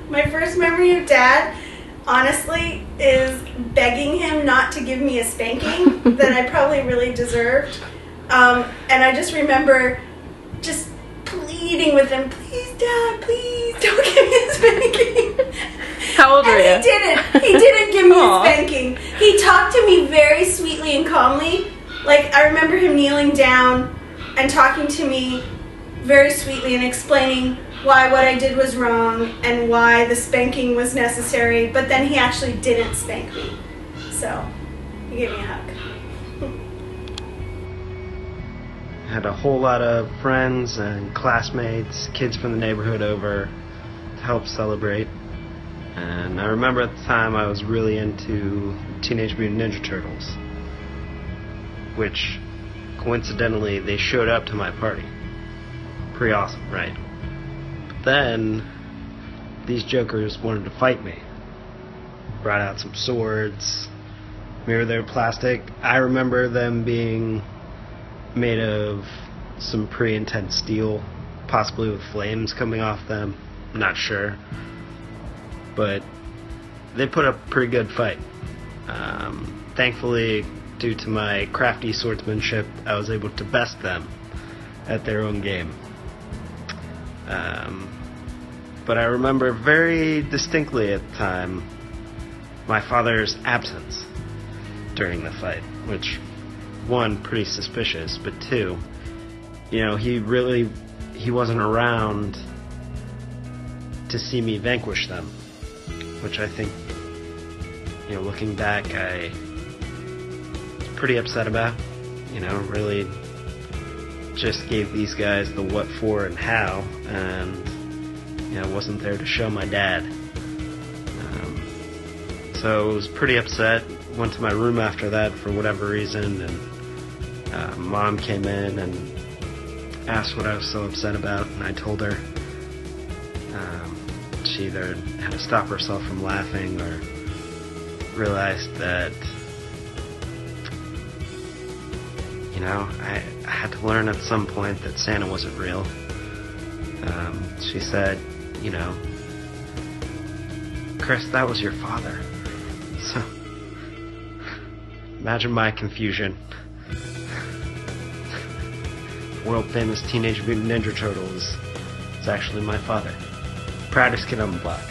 My first memory of Dad, honestly, is begging him not to give me a spanking that I probably really deserved. And I just remember just pleading with him, please, Dad, please, don't give me a spanking. How old were you? He didn't give me a spanking. He talked to me very sweetly and calmly. Like, I remember him kneeling down and talking to me very sweetly and explaining why what I did was wrong and why the spanking was necessary, but then he actually didn't spank me. So, he gave me a hug. I had a whole lot of friends and classmates, kids from the neighborhood over to help celebrate. And I remember at the time I was really into Teenage Mutant Ninja Turtles, which coincidentally they showed up to my party. Pretty awesome, right? But then these jokers wanted to fight me. Brought out some swords. Maybe they're plastic. I remember them being made of some pretty intense steel, possibly with flames coming off them. I'm not sure. But they put up a pretty good fight. Thankfully, due to my crafty swordsmanship, I was able to best them at their own game. But I remember very distinctly at the time my father's absence during the fight, which, one, pretty suspicious, but two, he wasn't around to see me vanquish them, which I think, looking back, I was pretty upset about. Really just gave these guys the what for and how, and wasn't there to show my dad. So I was pretty upset. Went to my room after that for whatever reason, and Mom came in and asked what I was so upset about, and I told her. She either had to stop herself from laughing or realized that, I had to learn at some point that Santa wasn't real. She said, Chris, that was your father. So, imagine my confusion. World famous Teenage Mutant Ninja Turtles is actually my father. Proudest kid on the block.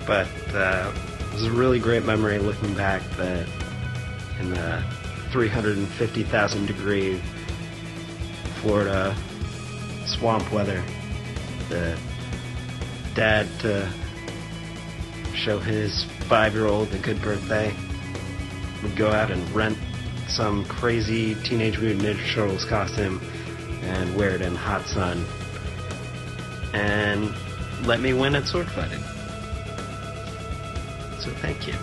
But it was a really great memory looking back that in the 350,000 degree Florida swamp weather, the dad to show his 5-year-old a good birthday would go out and rent some crazy Teenage Mutant Ninja Turtles costume and wear it in the hot sun and let me win at sword fighting. So thank you.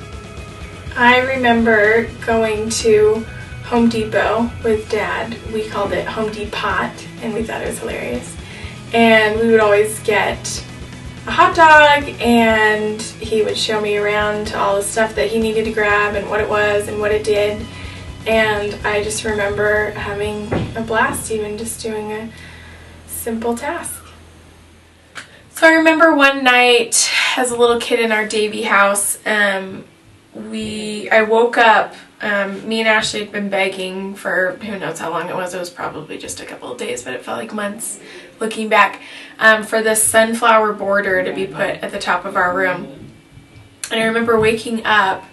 I remember going to Home Depot with Dad. We called it Home Depot, and we thought it was hilarious. And we would always get a hot dog, and he would show me around all the stuff that he needed to grab and what it was and what it did. And I just remember having a blast, even just doing a simple task. So I remember one night as a little kid in our Davy house, I woke up, me and Ashley had been begging for who knows how long it was probably just a couple of days, but it felt like months looking back, for this sunflower border to be put at the top of our room. And I remember waking up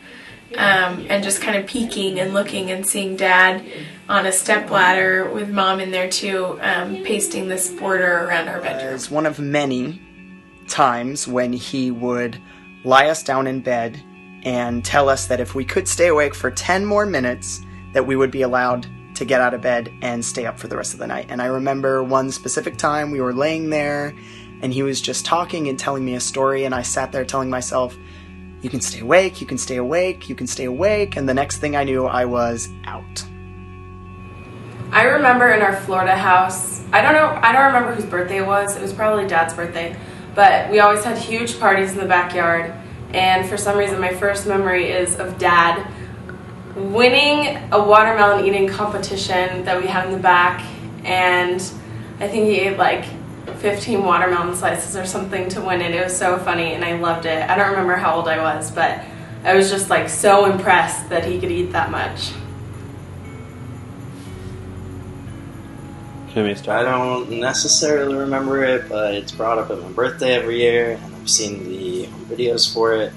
and just kind of peeking and looking and seeing Dad on a stepladder with Mom in there too, pasting this border around our bedroom. It was one of many times when he would lie us down in bed and tell us that if we could stay awake for 10 more minutes, that we would be allowed to get out of bed and stay up for the rest of the night. And I remember one specific time we were laying there and he was just talking and telling me a story, and I sat there telling myself, you can stay awake, you can stay awake, you can stay awake, and the next thing I knew, I was out. I remember in our Florida house, I don't remember whose birthday it was probably Dad's birthday, but we always had huge parties in the backyard, and for some reason my first memory is of Dad winning a watermelon eating competition that we had in the back, and I think he ate like 15 watermelon slices or something to win it. It was so funny and I loved it. I don't remember how old I was, but I was just like so impressed that he could eat that much. I don't necessarily remember it, but it's brought up at my birthday every year, and I've seen the videos for it.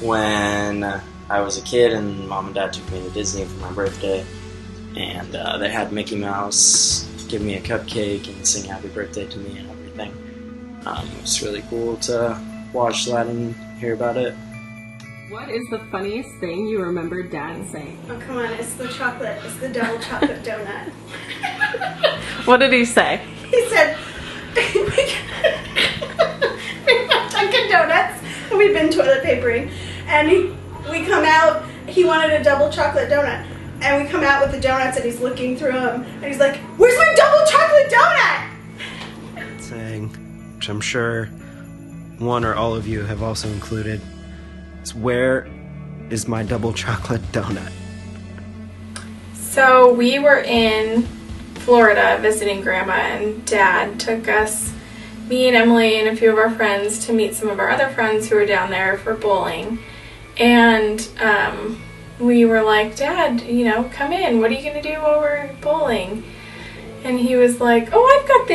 When I was a kid and Mom and Dad took me to Disney for my birthday, and they had Mickey Mouse give me a cupcake and sing happy birthday to me and everything. It was really cool to watch that and hear about it. What is the funniest thing you remember Dad saying? Oh, come on, it's the double chocolate donut. What did he say? He said, we got Dunkin' Donuts, and we've been toilet papering, and we come out, he wanted a double chocolate donut, and we come out with the donuts, and he's looking through them, and he's like, where's my double chocolate donut? Saying, which I'm sure one or all of you have also included, is where is my double chocolate donut? So we were in Florida visiting Grandma, and Dad took us, me and Emily and a few of our friends, to meet some of our other friends who were down there for bowling. And we were like, Dad, you know, come in. What are you going to do while we're bowling? And he was like, oh, I've got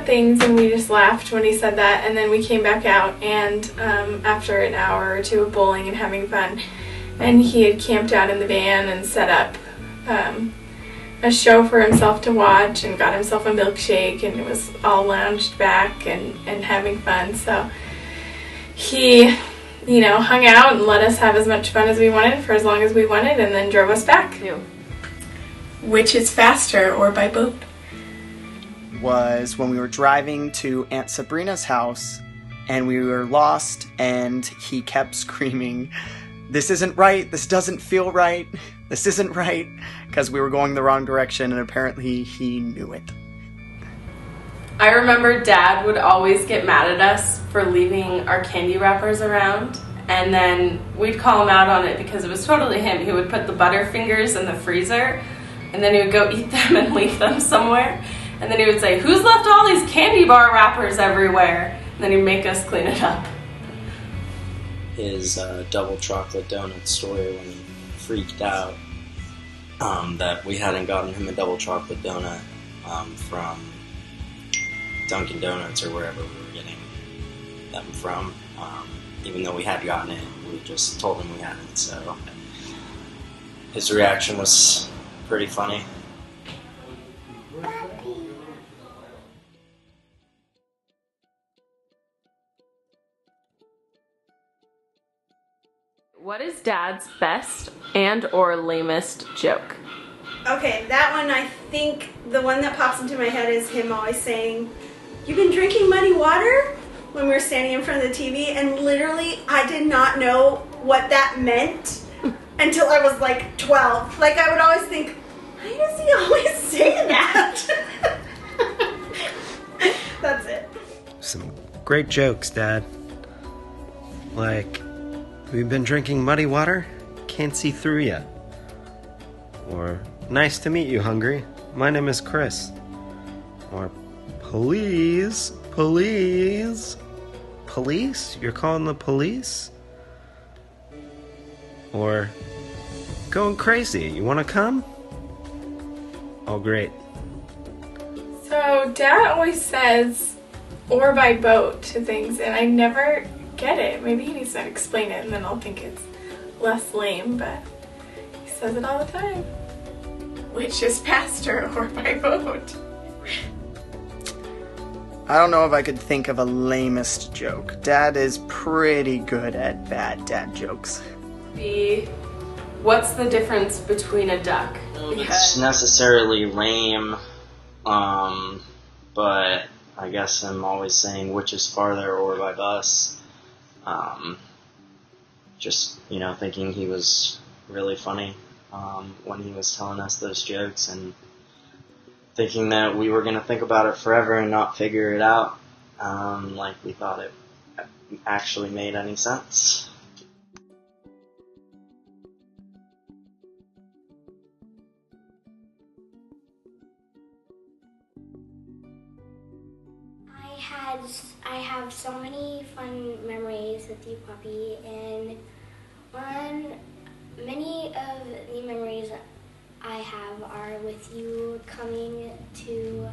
things. And we just laughed when he said that. And then we came back out, and after an hour or two of bowling and having fun, and he had camped out in the van and set up a show for himself to watch and got himself a milkshake, and it was all lounged back and having fun. So he, you know, hung out and let us have as much fun as we wanted for as long as we wanted, and then drove us back. Which is faster, or by boat? Was when we were driving to Aunt Sabrina's house and we were lost, and he kept screaming, this isn't right, this doesn't feel right, this isn't right, because we were going the wrong direction, and apparently he knew it. I remember Dad would always get mad at us for leaving our candy wrappers around, and then we'd call him out on it because it was totally him. He would put the Butterfingers in the freezer, and then he would go eat them and leave them somewhere. And then he would say, who's left all these candy bar wrappers everywhere? And then he'd make us clean it up. His double chocolate donut story when he freaked out that we hadn't gotten him a double chocolate donut from Dunkin' Donuts or wherever we were getting them from. Even though we had gotten it, we just told him we hadn't. So his reaction was pretty funny. What is Dad's best and or lamest joke? Okay, that one, I think the one that pops into my head is him always saying, you've been drinking muddy water? When we were standing in front of the TV, and literally I did not know what that meant until I was like 12. Like, I would always think, why does he always say that? That's it. Some great jokes, Dad. Like, we've been drinking muddy water? Can't see through ya. Or, nice to meet you, Hungry. My name is Chris. Or, please, police? You're calling the police? Or, going crazy. You want to come? Oh, great. So Dad always says, or by boat to things, and I never get it. Maybe he needs to explain it, and then I'll think it's less lame, but he says it all the time. Which is faster, or by boat? I don't know if I could think of a lamest joke. Dad is pretty good at bad dad jokes. What's the difference between a duck? It's necessarily lame, but I guess I'm always saying which is farther or by bus. Just, thinking he was really funny when he was telling us those jokes, and thinking that we were going to think about it forever and not figure it out, like we thought it actually made any sense. I have so many fun memories with you, Puppy, and many of the memories I have are with you coming to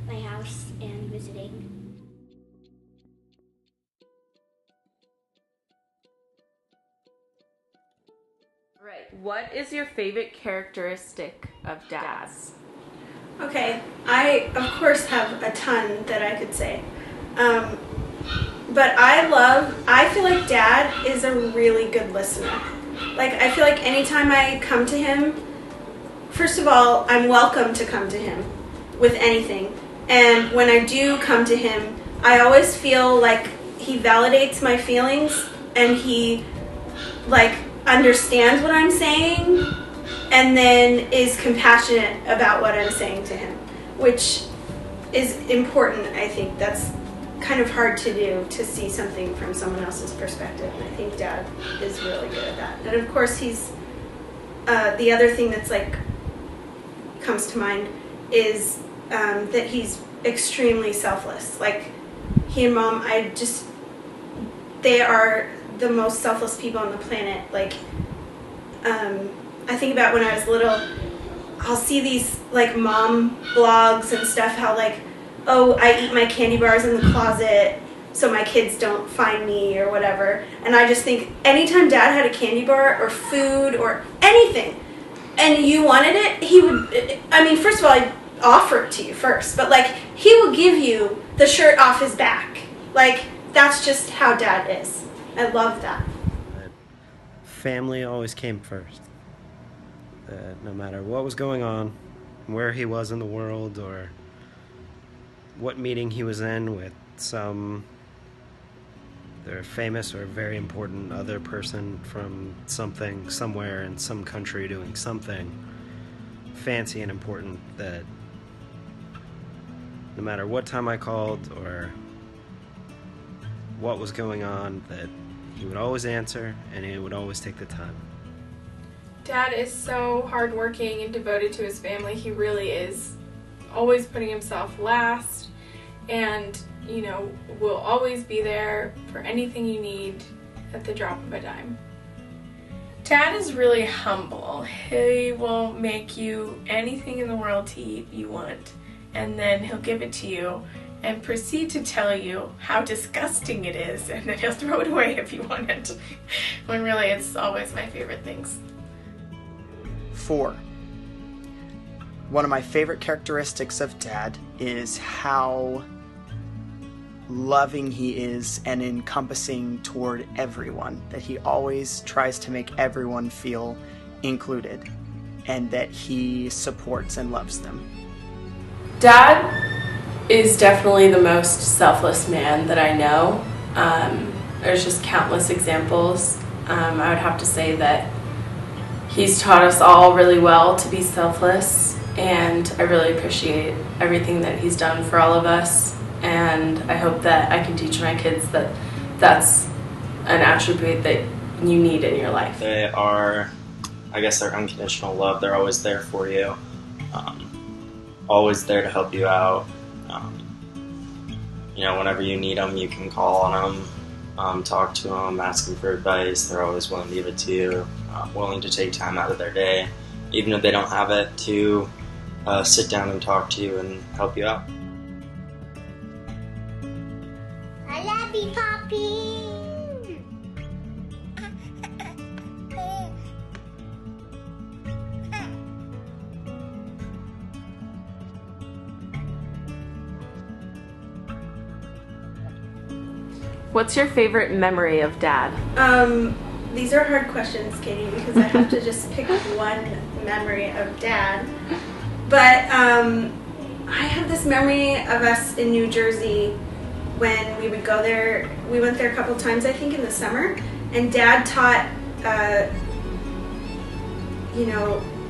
my house and visiting. Right. What is your favorite characteristic of Dad's? Okay, I of course have a ton that I could say. But I feel like Dad is a really good listener. Like, I feel like anytime I come to him, first of all, I'm welcome to come to him with anything. And when I do come to him, I always feel like he validates my feelings and he, like, understands what I'm saying and then is compassionate about what I'm saying to him, which is important. I think that's kind of hard to do, to see something from someone else's perspective, and I think Dad is really good at that. And of course he's the other thing that's like comes to mind is that he's extremely selfless. Like, he and Mom, they are the most selfless people on the planet. Like, I think about when I was little, I'll see these like mom blogs and stuff, how like, oh, I eat my candy bars in the closet so my kids don't find me or whatever. And I just think anytime Dad had a candy bar or food or anything and you wanted it, he would, I mean, first of all, I'd offer it to you first, but like, he will give you the shirt off his back. Like, that's just how Dad is. I love that. Family always came first. No matter what was going on, where he was in the world, or what meeting he was in with some either famous or very important other person from something, somewhere in some country doing something fancy and important, that no matter what time I called or what was going on, that he would always answer and he would always take the time. Dad is so hardworking and devoted to his family. He really is always putting himself last, and, you know, will always be there for anything you need at the drop of a dime. Dad is really humble. He will make you anything in the world to eat you want, and then he'll give it to you and proceed to tell you how disgusting it is, and then he'll throw it away if you want it, when really it's always my favorite things. 4. One of my favorite characteristics of Dad is how loving he is and encompassing toward everyone, that he always tries to make everyone feel included and that he supports and loves them. Dad is definitely the most selfless man that I know. There's just countless examples. I would have to say that he's taught us all really well to be selfless, and I really appreciate everything that he's done for all of us, and I hope that I can teach my kids that that's an attribute that you need in your life. They are, I guess, they're unconditional love. They're always there for you, always there to help you out. You know, whenever you need them, you can call on them, talk to them, ask them for advice. They're always willing to give it to you, willing to take time out of their day, even if they don't have it, to sit down and talk to you and help you out. I love you, Poppy. What's your favorite memory of Dad? These are hard questions, Katie, because I have to just pick one memory of Dad. But I have this memory of us in New Jersey when we would go there. We went there a couple times, I think, in the summer. And Dad taught,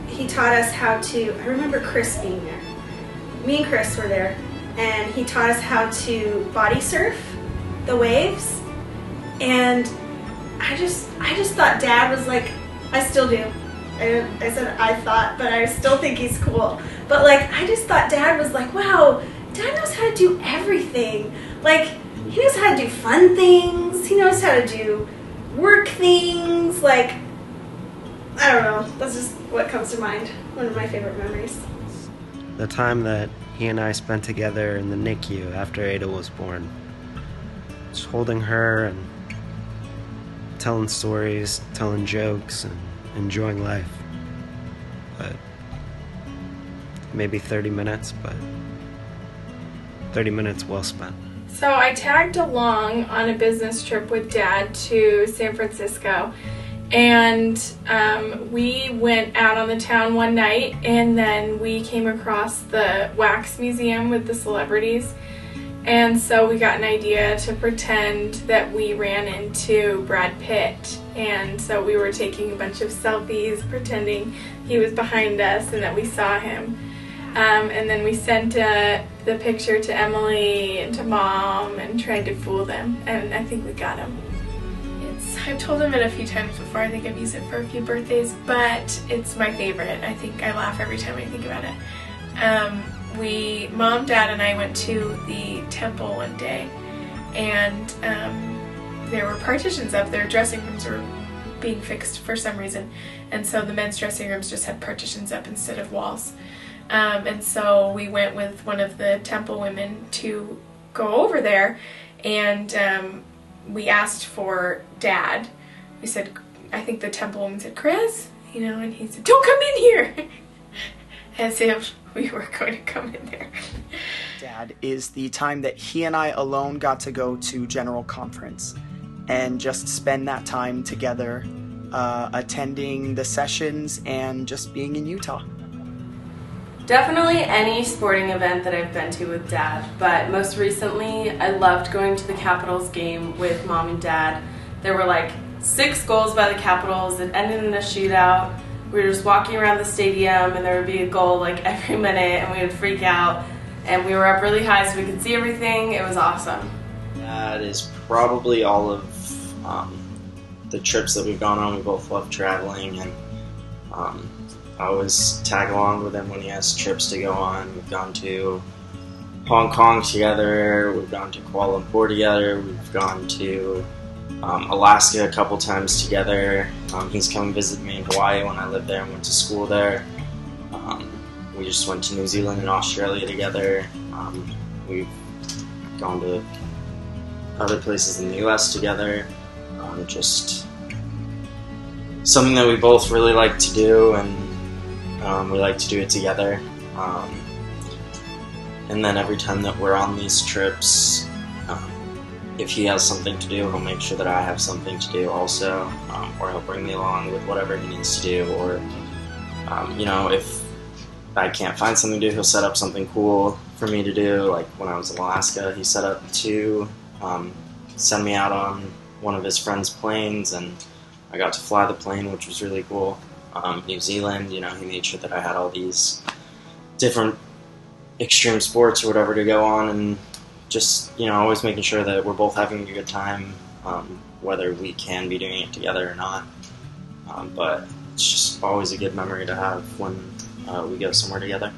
he taught us how to, I remember Chris being there. Me and Chris were there. And he taught us how to body surf the waves. And I just thought Dad was like, I still do. I said I thought, but I still think he's cool. But like, I just thought Dad was like, wow, Dad knows how to do everything. Like, he knows how to do fun things. He knows how to do work things. Like, I don't know. That's just what comes to mind. One of my favorite memories. The time that he and I spent together in the NICU after Ada was born. Just holding her and telling stories, telling jokes, and enjoying life. But maybe 30 minutes, but 30 minutes well spent. So I tagged along on a business trip with Dad to San Francisco, and we went out on the town one night, and then we came across the wax museum with the celebrities, and so we got an idea to pretend that we ran into Brad Pitt, and so we were taking a bunch of selfies pretending he was behind us and that we saw him. And then we sent the picture to Emily and to Mom and tried to fool them, and I think we got him. I've told him it a few times before. I think I've used it for a few birthdays, but it's my favorite. I think I laugh every time I think about it. Mom, Dad, and I went to the temple one day, and there were partitions up there. Dressing rooms were being fixed for some reason, and so the men's dressing rooms just had partitions up instead of walls. And so we went with one of the temple women to go over there, and we asked for Dad. We said, I think the temple woman said, Chris, and he said, don't come in here, as if we were going to come in there. Dad is the time that he and I alone got to go to General Conference and just spend that time together, attending the sessions and just being in Utah. Definitely any sporting event that I've been to with Dad, but most recently I loved going to the Capitals game with Mom and Dad. There were like 6 goals by the Capitals. It ended in a shootout. We were just walking around the stadium and there would be a goal like every minute and we would freak out, and we were up really high so we could see everything. It was awesome. That is probably all of the trips that we've gone on. We both love traveling, and I always tag along with him when he has trips to go on. We've gone to Hong Kong together, we've gone to Kuala Lumpur together, we've gone to Alaska a couple times together. He's come visit me in Hawaii when I lived there and went to school there. We just went to New Zealand and Australia together. We've gone to other places in the US together. Just something that we both really like to do, and we like to do it together. And then every time that we're on these trips, if he has something to do, he'll make sure that I have something to do also, or he'll bring me along with whatever he needs to do, or if I can't find something to do, he'll set up something cool for me to do. Like when I was in Alaska, he set up to send me out on one of his friend's planes, and I got to fly the plane, which was really cool. New Zealand, he made sure that I had all these different extreme sports or whatever to go on, and just, always making sure that we're both having a good time, whether we can be doing it together or not. But it's just always a good memory to have when we go somewhere together.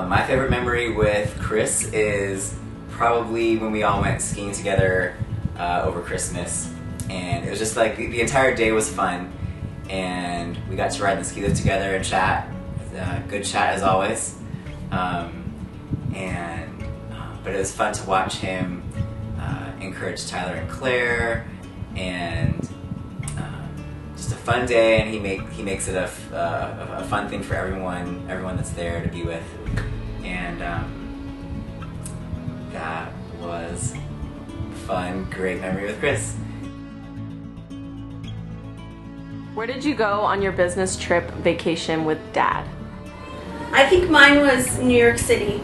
My favorite memory with Chris is probably when we all went skiing together over Christmas, and it was just like the entire day was fun, and we got to ride the ski lift together and chat. Good chat as always, but it was fun to watch him encourage Tyler and Claire, and just a fun day, and he makes it a fun thing for everyone that's there to be with, and that was a fun, great memory with Chris. Where did you go on your business trip vacation with Dad? I think mine was New York City.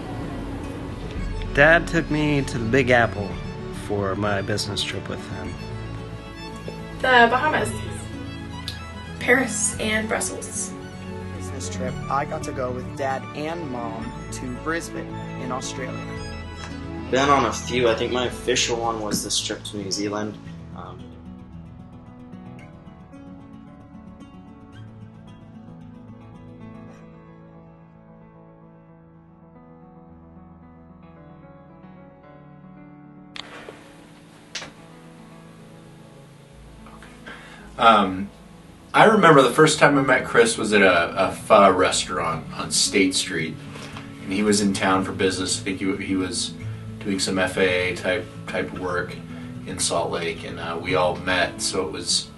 Dad took me to the Big Apple for my business trip with him. The Bahamas, Paris, and Brussels. Business trip, I got to go with Dad and Mom to Brisbane in Australia. Been on a few. I think my official one was this trip to New Zealand. I remember the first time I met Chris was at a pho restaurant on State Street, and he was in town for business. I think he was doing some FAA type work in Salt Lake, and we all met. So it was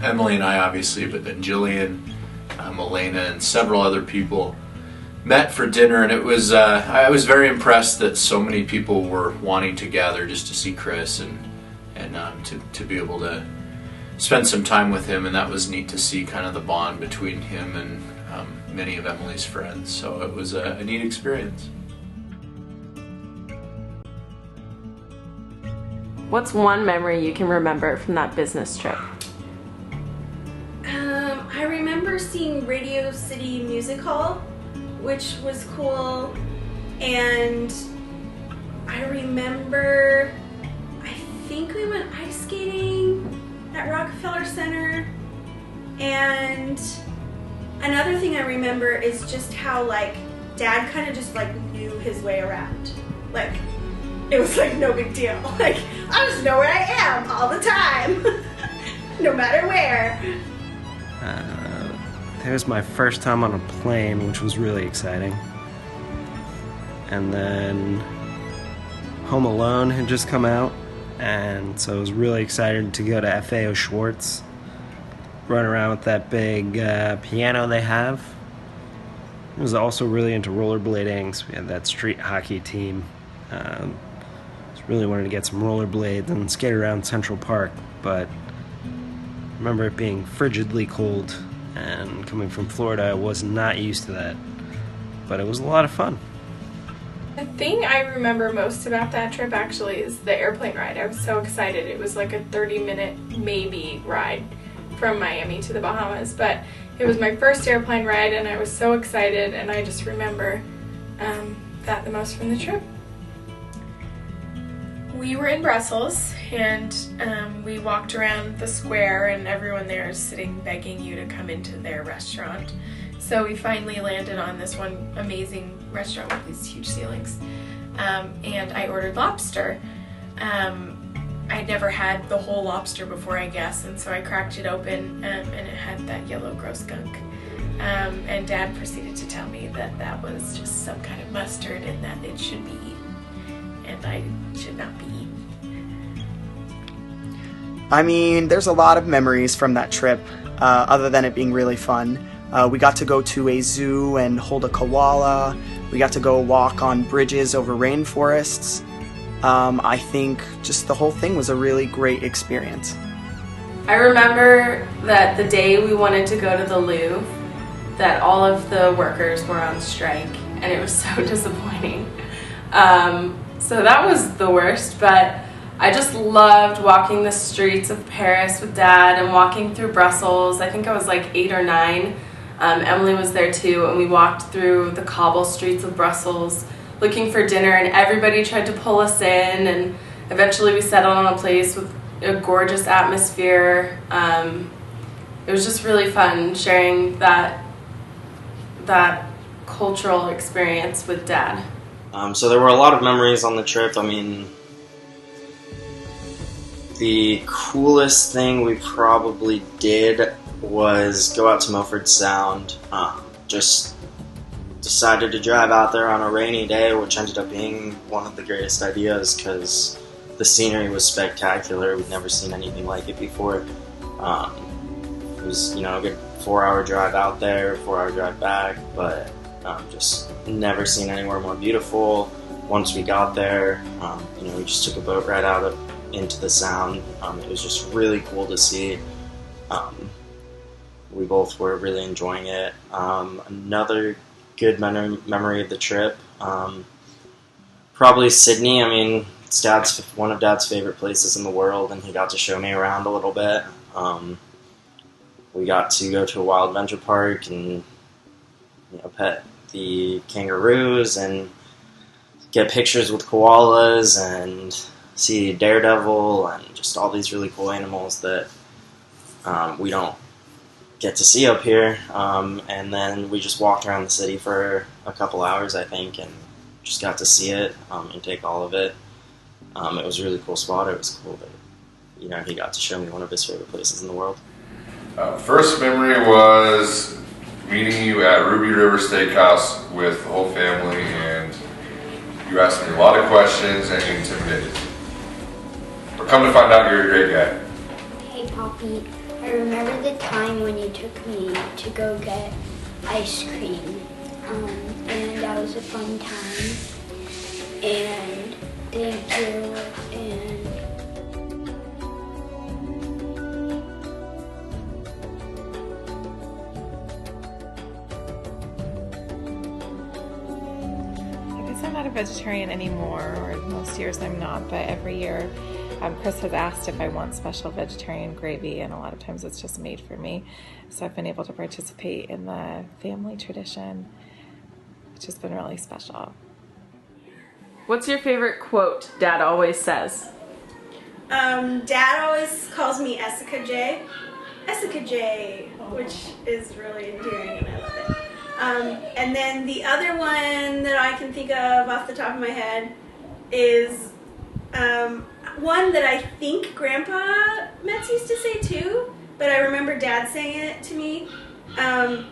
Emily and I, obviously, but then Jillian, Elena, and several other people met for dinner, and it was I was very impressed that so many people were wanting to gather just to see Chris and to be able to spend some time with him, and that was neat to see kind of the bond between him and many of Emily's friends. So it was a neat experience. What's one memory you can remember from that business trip? I remember seeing Radio City Music Hall, which was cool, and I remember, I think we went ice skating at Rockefeller Center, and another thing I remember is just how, like, Dad kind of just, like, knew his way around. Like, it was, like, no big deal. Like, I just know where I am all the time, no matter where. It was my first time on a plane, which was really exciting. And then Home Alone had just come out, and so I was really excited to go to FAO Schwartz, run around with that big piano they have. I was also really into rollerblading, so we had that street hockey team. Just really wanted to get some rollerblades and skate around Central Park, but I remember it being frigidly cold, and coming from Florida, I was not used to that, but it was a lot of fun. The thing I remember most about that trip actually is the airplane ride. I was so excited. It was like a 30-minute maybe ride from Miami to the Bahamas, but it was my first airplane ride and I was so excited, and I just remember that the most from the trip. We were in Brussels, and we walked around the square, and everyone there is sitting begging you to come into their restaurant. So we finally landed on this one amazing restaurant with these huge ceilings, and I ordered lobster. I'd never had the whole lobster before, I guess, and so I cracked it open, and it had that yellow gross gunk. And Dad proceeded to tell me that that was just some kind of mustard and that it should be eaten, and I should not be eaten. I mean, there's a lot of memories from that trip, other than it being really fun. We got to go to a zoo and hold a koala. We got to go walk on bridges over rainforests. I think just the whole thing was a really great experience. I remember that the day we wanted to go to the Louvre, that all of the workers were on strike, and it was so disappointing. So that was the worst, but I just loved walking the streets of Paris with Dad and walking through Brussels. I think I was like 8 or 9. Emily was there too, and we walked through the cobble streets of Brussels looking for dinner, and everybody tried to pull us in, and eventually we settled on a place with a gorgeous atmosphere. It was just really fun sharing that cultural experience with Dad. So there were a lot of memories on the trip. I mean, the coolest thing we probably did was go out to Milford Sound. Just decided to drive out there on a rainy day, which ended up being one of the greatest ideas because the scenery was spectacular. We'd never seen anything like it before. It was, a good 4-hour drive out there, 4-hour drive back, but just never seen anywhere more beautiful. Once we got there, we just took a boat right out into the Sound. It was just really cool to see. We both were really enjoying it. Another good memory of the trip, probably Sydney. I mean, it's one of Dad's favorite places in the world, and he got to show me around a little bit. We got to go to a wild adventure park and pet the kangaroos and get pictures with koalas and see Daredevil and just all these really cool animals that we don't get to see up here. And then we just walked around the city for a couple hours, I think, and just got to see it and take all of it. It was a really cool spot. It was cool that he got to show me one of his favorite places in the world. First memory was meeting you at Ruby River Steakhouse with the whole family, and you asked me a lot of questions and you intimidated me. But come to find out, you're a great guy. Hey, Poppy. I remember the time when you took me to go get ice cream, and that was a fun time. And thank you. And I'm not a vegetarian anymore, or most years I'm not, but every year Chris has asked if I want special vegetarian gravy, and a lot of times it's just made for me. So I've been able to participate in the family tradition, which has been really special. What's your favorite quote Dad always says? Dad always calls me Essica J. Essica J, which is really endearing and I love it. And then the other one that I can think of off the top of my head is one that I think Grandpa Metz used to say too, but I remember Dad saying it to me. I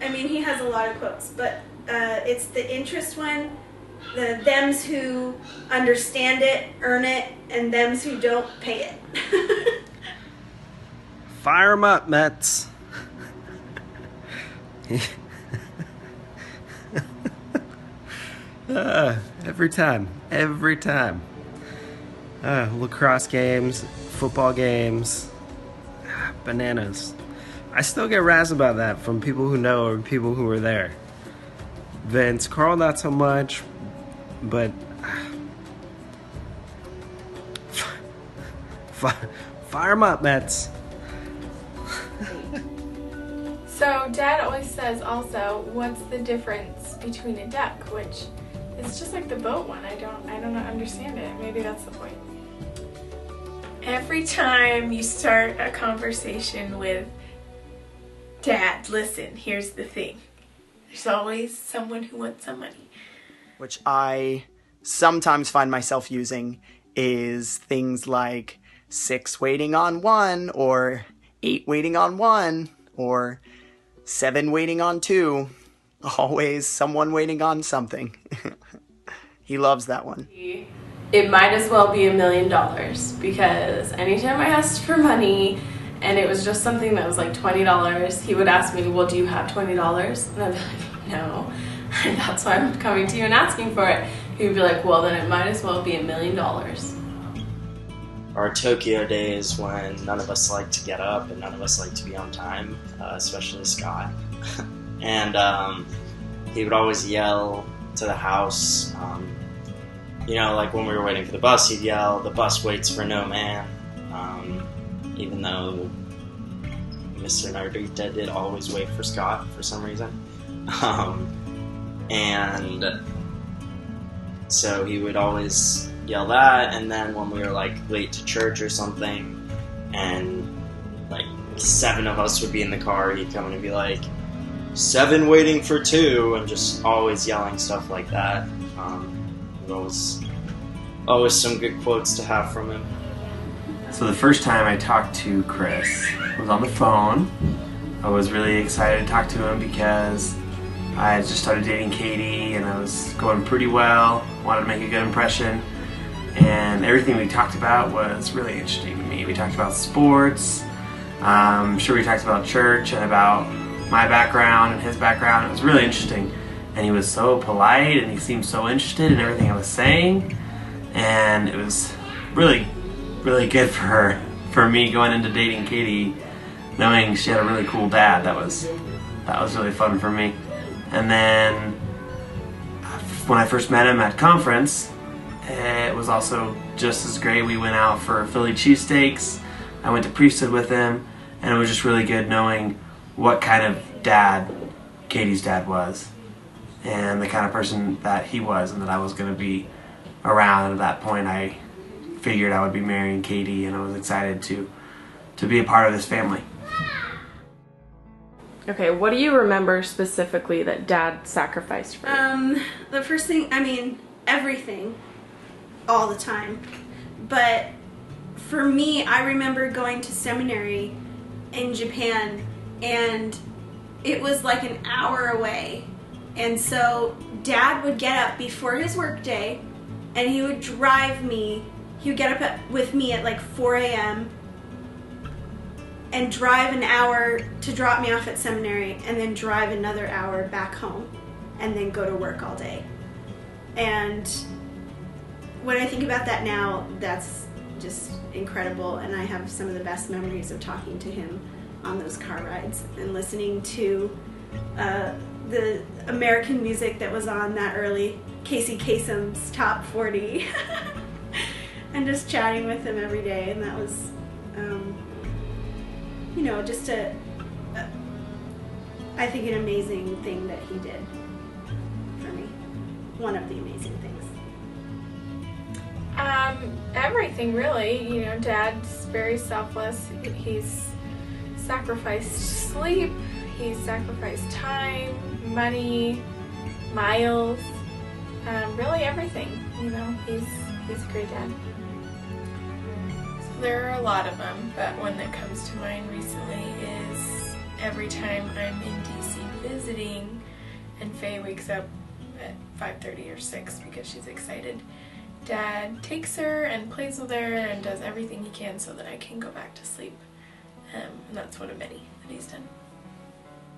mean, he has a lot of quotes, but it's the interest one, the thems who understand it, earn it, and thems who don't pay it. Fire 'em up, Mets. Every time. Lacrosse games, football games, bananas. I still get razzed about that from people who know or people who were there. Vince, Carl, not so much, but fire 'em up, Mets. So Dad always says also, what's the difference between a duck, which is just like the boat one. I don't understand it. Maybe that's the point. Every time you start a conversation with Dad, listen, here's the thing. There's always someone who wants some money. Which I sometimes find myself using is things like 6 waiting on 1, or 8 waiting on 1, or 7 waiting on 2. Always someone waiting on something. He loves that one. It might as well be $1 million, because anytime I asked for money and it was just something that was like $20, he would ask me, well, do you have $20? And I'd be like, no. And that's why I'm coming to you and asking for it. He would be like, well, then it might as well be $1 million. Our Tokyo days when none of us like to get up and none of us like to be on time, especially Scott. And he would always yell to the house, you know, like when we were waiting for the bus, he'd yell, the bus waits for no man, even though Mr. Narita did always wait for Scott for some reason. And so he would always yell that, and then when we were like late to church or something, and like 7 of us would be in the car, he'd come in and be like, 7 waiting for 2, and just always yelling stuff like that. Always some good quotes to have from him. So the first time I talked to Chris was on the phone. I was really excited to talk to him because I had just started dating Katie and I was going pretty well, wanted to make a good impression, and everything we talked about was really interesting to me. We talked about sports, I'm sure we talked about church and about my background and his background. It was really interesting, and he was so polite and he seemed so interested in everything I was saying, and it was really, really good for me going into dating Katie, knowing she had a really cool dad. That was really fun for me. And then when I first met him at conference, it was also just as great. We went out for Philly cheesesteaks. I went to priesthood with him, and it was just really good knowing what kind of dad Katie's dad was, and the kind of person that he was and that I was going to be around. And at that point I figured I would be marrying Katie, and I was excited to be a part of this family. Okay, what do you remember specifically that Dad sacrificed for you? The first thing, I mean, everything, all the time. But for me, I remember going to seminary in Japan, and it was like an hour away. And so Dad would get up before his work day, and he would drive me. He would get up with me at like 4 a.m. and drive an hour to drop me off at seminary, and then drive another hour back home, and then go to work all day. And when I think about that now, that's just incredible, and I have some of the best memories of talking to him on those car rides and listening to the American music that was on that early, Casey Kasem's Top 40, and just chatting with him every day. And that was, you know, just I think an amazing thing that he did for me. One of the amazing things. Everything really. You know, Dad's very selfless. He's sacrificed sleep, he's sacrificed time, money, miles, really everything. You know, he's a great dad. So there are a lot of them, but one that comes to mind recently is every time I'm in DC visiting and Faye wakes up at 5:30 or 6 because she's excited, Dad takes her and plays with her and does everything he can so that I can go back to sleep. And that's one of many that he's done.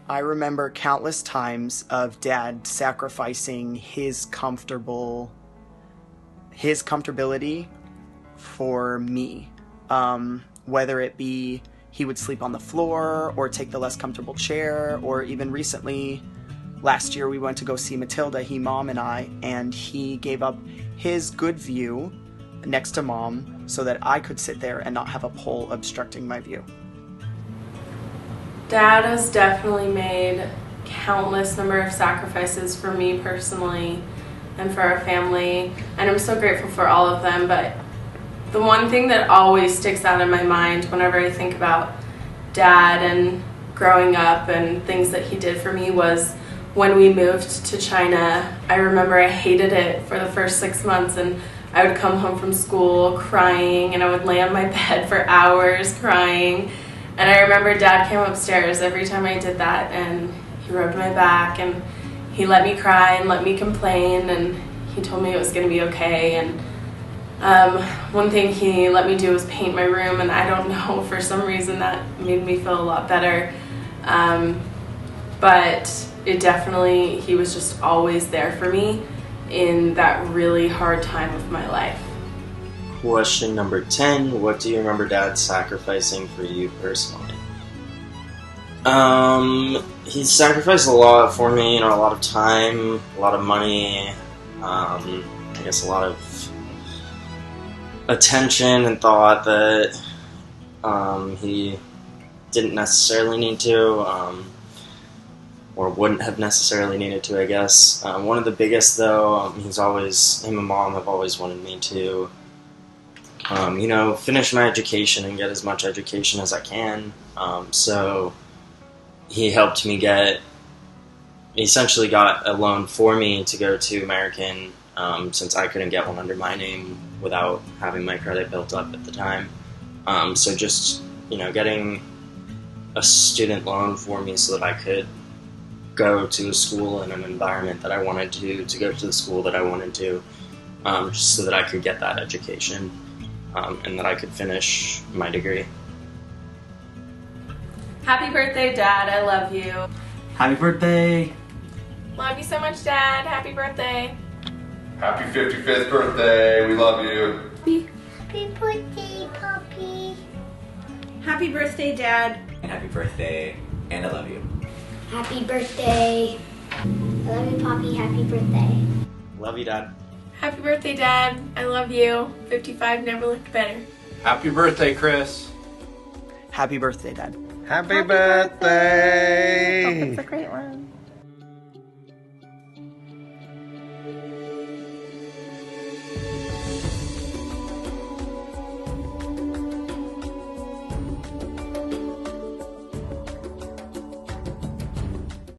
I remember countless times of Dad sacrificing his comfortability for me. Whether it be he would sleep on the floor or take the less comfortable chair, or even recently, last year we went to go see Matilda, Mom and I, and he gave up his good view next to Mom so that I could sit there and not have a pole obstructing my view. Dad has definitely made countless number of sacrifices for me personally and for our family, and I'm so grateful for all of them. But the one thing that always sticks out in my mind whenever I think about Dad and growing up and things that he did for me was when we moved to China. I remember I hated it for the first 6 months, and I would come home from school crying, and I would lay on my bed for hours crying. And I remember Dad came upstairs every time I did that, and he rubbed my back, and he let me cry and let me complain, and he told me it was going to be okay. And one thing he let me do was paint my room, and I don't know, for some reason that made me feel a lot better. But it definitely, he was just always there for me in that really hard time of my life. Question number 10, what do you remember Dad sacrificing for you personally? He sacrificed a lot for me, you know, a lot of time, a lot of money, I guess a lot of attention and thought that he didn't necessarily need to, or wouldn't have necessarily needed to, I guess. One of the biggest, though, him and Mom have always wanted me to, you know, finish my education and get as much education as I can. So he helped me essentially got a loan for me to go to American, since I couldn't get one under my name without having my credit built up at the time. So just, you know, getting a student loan for me so that I could go to a school in an environment that I wanted to go to the school that I wanted to, just so that I could get that education, and that I could finish my degree. Happy birthday, Dad. I love you. Happy birthday. Love you so much, Dad. Happy birthday. Happy 55th birthday. We love you. Happy birthday, Poppy. Happy birthday, Dad. And happy birthday, and I love you. Happy birthday. I love you, Poppy. Happy birthday. Love you, Dad. Happy birthday, Dad. I love you. 55 never looked better. Happy birthday, Chris. Happy birthday, Dad. Happy birthday! Hope it's a great one.